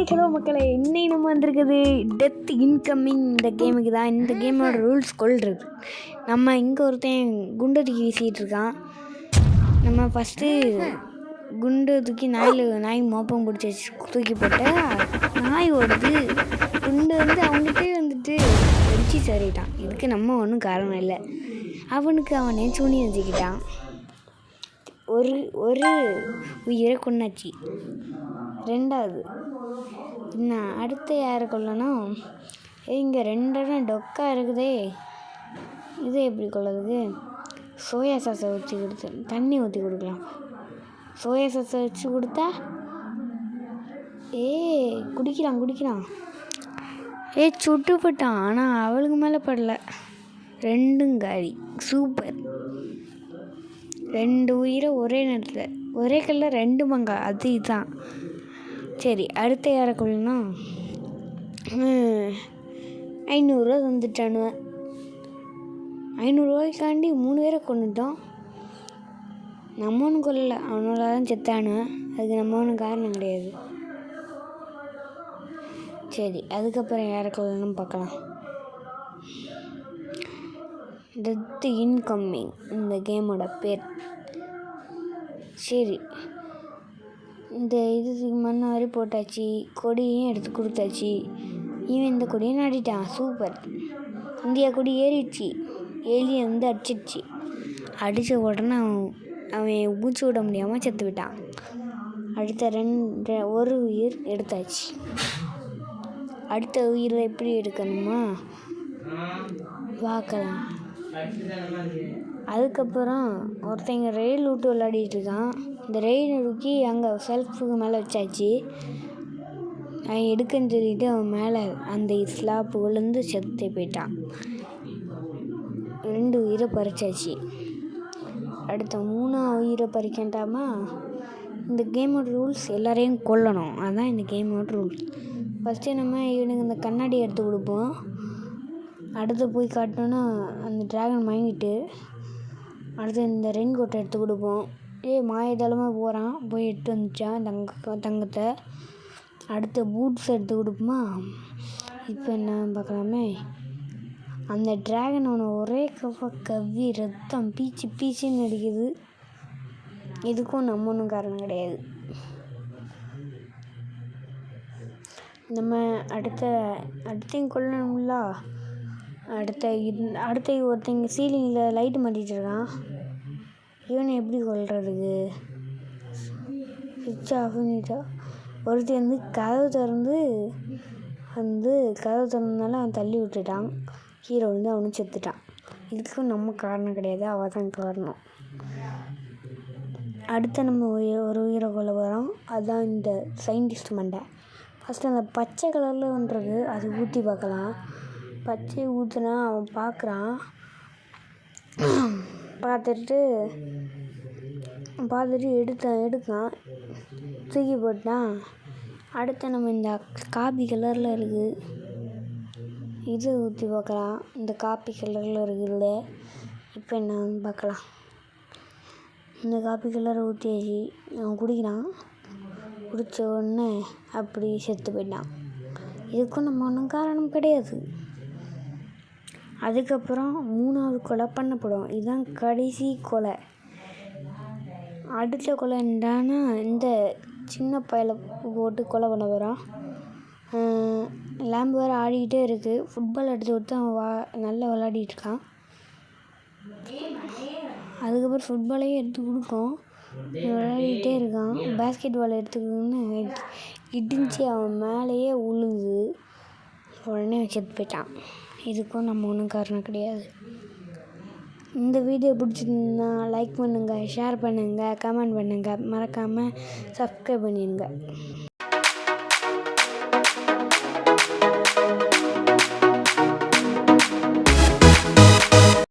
Hello மக்களே, இன்னைக்கு நம்ம வந்திருக்குது டெத் இன்கம்மிங் இந்த கேமுக்கு தான். இந்த கேமோட ரூல்ஸ் கொள்றது, நம்ம இங்கே ஒருத்தன் குண்டை தூக்கி வீசிகிட்டு இருக்கான். நம்ம ஃபஸ்ட்டு குண்டு தூக்கி நாய் மோப்பம் பிடிச்சி தூக்கி போட்டால் நாய் ஓடுது. குண்டு அவங்ககிட்டே வந்துட்டு வெடிச்சு சரிட்டான். இதுக்கு நம்ம ஒன்றும் காரணம் இல்லை, அவனுக்கு அவனே சூனி வச்சுக்கிட்டான். ஒரு உயிரை கொண்டாச்சு. ரெண்டாவது நான் அடுத்து யாரை கொல்லணும்? இங்கே 2 டொக்கா இருக்குதே, இது எப்படி கொள்ளதுக்கு? சோயா சாஸை வச்சு கொடுத்து தண்ணி ஊற்றி கொடுக்கலாம். சோயா சாஸை வச்சு கொடுத்தா குடிக்கிறான். சுட்டு போட்டான். ஆனால் அவளுக்கு மேலே படல. 2 காலி. சூப்பர். 2 உயிரை ஒரே நேரத்தில், ஒரே கல்ல 2 மங்கா. அது இதுதான். சரி, அடுத்த யாரை கொள்ளணும்? 500 தந்துட்டானுவேன். 500 ரூபாய்க்காண்டி 3 பேரை கொண்டுட்டோம். நம்ம ஒன்றும் கொல்லலை, அவனோட தான் செத்தானுவேன். அதுக்கு நம்ம ஒன்றும் காரணம் கிடையாது. சரி, அதுக்கப்புறம் யாரை கொள்ளணும்னு பார்க்கலாம். டெத் இன்கம்மிங் இந்த கேமோட பேர். சரி, இந்த மண்ணை வரை போட்டாச்சு, கொடியும் எடுத்து கொடுத்தாச்சு. இவன் இந்த கொடியை நாட்டிட்டான். சூப்பர். இந்தியா கொடி ஏறிடுச்சு. ஏலியன் அடிச்சிடுச்சு. அடித்த உடனே அவன் மூச்சு விட முடியாமல் செத்து விட்டான். அடுத்த 1 உயிர் எடுத்தாச்சு. அடுத்த உயிரை எப்படி எடுக்கணுமா பார்க்கலாம். அதுக்கப்புறம் ஒருத்தங்க ரெயில் விட்டு விளையாடிட்டு இருக்கான். இந்த ரெயில் நுக்கி அங்கே செல்ஃபுக்கு மேலே வச்சாச்சு. அவன் எடுக்கன்னு சொல்லிட்டு அவன் மேலே அந்த ஸ்லாப்பு விழுந்து செத்து போயிட்டான். 2 உயிரை பறிச்சாச்சு. அடுத்த 3ஆவது உயிரை பறிக்கண்டாமா? இந்த கேமோட ரூல்ஸ் எல்லாரையும் கொல்லணும். அதுதான் இந்த கேமோட ரூல்ஸ். ஃபஸ்ட்டு நம்ம இவனுக்கு இந்த கண்ணாடி எடுத்து கொடுப்போம். அடுத்து போய் காட்டோன்னா அந்த ட்ராகன் வாங்கிட்டு அடுத்து இந்த ரெயின் கோட்டை எடுத்து கொடுப்போம். மாயதளமாக போகிறான், போய் எடுத்து வந்துச்சான் தங்கத்தை. அடுத்த பூட்ஸ் எடுத்து கொடுப்போமா? இப்போ என்ன பார்க்கலாமே. அந்த ட்ராகன் அவனை ஒரே கவ்வி ரத்தம் பீச்சின்னு அடிக்குது. இதுக்கும் நம்ம ஒன்றும் காரணம் கிடையாது. நம்ம அடுத்தையும் கொல்லணும்ல. அடுத்த ஒருத்தங்க சீலிங்கில் லைட்டு மாட்டிகிட்டு இருக்கான். இவனை எப்படி கொல்றதுக்கு? சுவிட்ச் ஆஃப் பண்ணிட்டா. ஒருத்தர் கதவு திறந்தனால அவன் தள்ளி விட்டுட்டான். கீழே அவனும் செத்துட்டான். இதுக்கும் நம்ம காரணம் கிடையாது, அவள் தான் காரணம். அடுத்த நம்ம ஒரு உயிரை கொள்ள போகிறோம். அதுதான் இந்த சயின்டிஸ்ட் மண்டை. ஃபஸ்ட்டு அந்த பச்சை கலரில் ஒன்றது அது ஊற்றி பார்க்கலாம். பச்சை ஊற்றுனா அவன் பார்க்குறான். பார்த்துட்டு எடுக்கான், தூக்கி போட்டான். அடுத்து நம்ம இந்த காபி கலரில் இருக்குது, இது ஊற்றி பார்க்கலாம். இந்த காப்பி கலரில் இருக்குதுல்ல. இப்போ என்னன்னு பார்க்கலாம். இந்த காப்பி கலரை ஊற்றியாச்சு. அவன் குடிக்கிறான். குடித்த உடனே அப்படி செத்து போயிட்டான். இதுக்கும் நம்ம ஒன்றும் காரணம் கிடையாது. அதுக்கப்புறம் 3ஆவது கொலை பண்ணப்படும். இதுதான் கடைசி கொலை. அடுத்த கொலை என்னன்னா, இந்த சின்ன பயலை போட்டு கொலை பண்ண போகிறான். லேம்பு வேறு ஆடிக்கிட்டே இருக்குது. ஃபுட்பால் எடுத்து கொடுத்து அவன் நல்லா விளையாடிட்டு இருக்கான். அதுக்கப்புறம் ஃபுட்பாலையும் எடுத்து கொடுக்கும், விளையாடிக்கிட்டே இருக்கான். பேஸ்கெட் பால் எடுத்துக்கணுன்னு இடிஞ்சு அவன் மேலேயே உழுது உடனே செத்து போயிட்டான். இதுக்கும் நம்ம ஒன்றும் காரணம் கிடையாது. இந்த வீடியோ பிடிச்சிருந்தா லைக் பண்ணுங்கள், ஷேர் பண்ணுங்கள், கமெண்ட் பண்ணுங்கள், மறக்காமல் சப்ஸ்கிரைப் பண்ணிடுங்க.